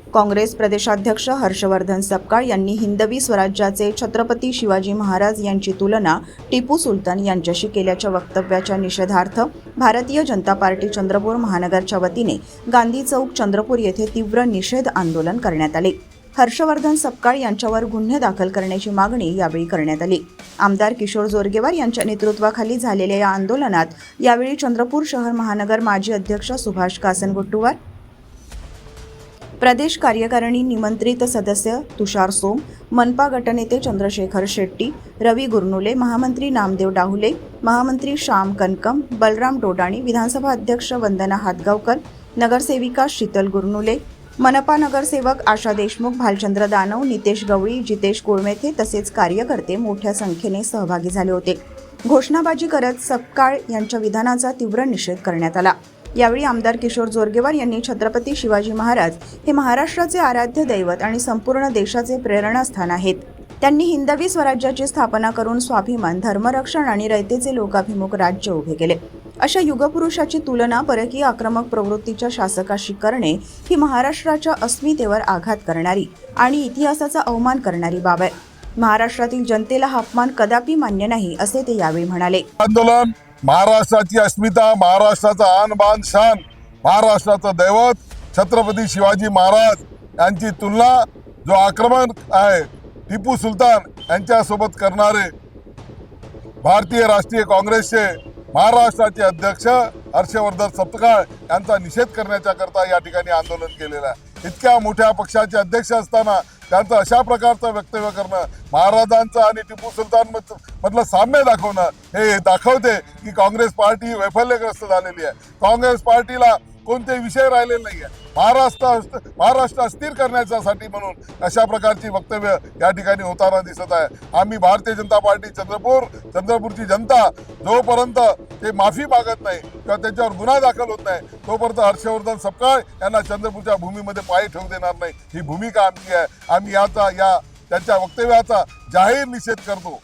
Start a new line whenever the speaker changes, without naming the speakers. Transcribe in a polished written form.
काँग्रेस प्रदेशाध्यक्ष हर्षवर्धन सपकाळ यांनी हिंदवी स्वराज्याचे छत्रपती शिवाजी महाराज यांची तुलना टिपू सुलतान यांच्याशी केल्याच्या वक्तव्याच्या निषेधार्थ भारतीय जनता पार्टी चंद्रपूर महानगरच्या वतीने गांधी चौक चंद्रपूर येथे तीव्र निषेध आंदोलन करण्यात आले। हर्षवर्धन सपकाळ यांच्यावर गुन्हे दाखल करण्याची मागणी यावेळी करण्यात आली। आमदार किशोर जोरगेवार यांच्या नेतृत्वाखाली झालेल्या या आंदोलनात यावेळी चंद्रपूर शहर महानगर माजी अध्यक्ष सुभाष कासनगोट्टूवार, प्रदेश कार्यकारिणी निमंत्रित सदस्य तुषार सोम, मनपा गटनेते चंद्रशेखर शेट्टी, रवी गुरनुले, महामंत्री नामदेव डाहुले, महामंत्री श्याम कनकम, बलराम डोडाणी, विधानसभा अध्यक्ष वंदना हातगावकर, नगरसेविका शीतल गुरनुले, मनपा नगरसेवक आशा देशमुख, भालचंद्र दानव, नितेश गवळी, जितेश कोळमेथे तसेच कार्यकर्ते मोठ्या संख्येने सहभागी झाले होते। घोषणाबाजी करत सपकाळ यांच्या विधानाचा तीव्र निषेध करण्यात आला। यावेळी आमदार किशोर जोरगेवार यांनी छत्रपती शिवाजी महाराज हे महाराष्ट्राचे आराध्य दैवत आणि संपूर्ण देशाचे प्रेरणास्थान आहेत। त्यांनी हिंदवी स्वराज्याची स्थापना करून स्वाभिमान, धर्मरक्षण आणि रयतेचे लोकाभिमुख राज्य उभे केले। अशा युगपुरुषाची तुलना परकीय आक्रमक प्रवृत्तीच्या शासकाशी करणे ही महाराष्ट्राच्या अस्मितेवर आघात करणारी आणि इतिहासाचा अवमान करणारी बाब आहे। महाराष्ट्रातील जनतेला हा अपमान कदापि मान्य नाही, असे ते यावेळी म्हणाले।
आंदोलन महाराष्ट्राची अस्मिता, महाराष्ट्राचा आन बान शान, महाराष्ट्राचं दैवत छत्रपती शिवाजी महाराज यांची तुलना जो आक्रमण आहे टिपू सुलतान यांच्यासोबत करणारे भारतीय राष्ट्रीय काँग्रेसचे महाराष्ट्राचे अध्यक्ष हर्षवर्धन सपकाळ यांचा निषेध करण्याच्या करता या ठिकाणी आंदोलन केलेलं आहे। इतक्या मोठ्या पक्षाचे अध्यक्ष असताना त्यांचं अशा प्रकारचं वक्तव्य करणं, महाराजांचं आणि टिपू सुलतान मधलं साम्य दाखवणं हे दाखवते की काँग्रेस पार्टी वैफल्यग्रस्त झालेली आहे। काँग्रेस पार्टीला कोणते विषय राहिलेले नाही आहे। महाराष्ट्र अस्थिर करण्यासाठी म्हणून अशा प्रकारची वक्तव्य या ठिकाणी होताना दिसत आहे। आम्ही भारतीय जनता पार्टी चंद्रपूरची जनता जोपर्यंत ते माफी मागत नाही किंवा त्यांच्यावर गुन्हा दाखल होत नाही तोपर्यंत हर्षवर्धन सपकाळ यांना चंद्रपूरच्या भूमीमध्ये पाय ठेवू देणार नाही, ही भूमिका आमची आहे। आम्ही त्यांच्या वक्तव्याचा जाहीर निषेध करतो।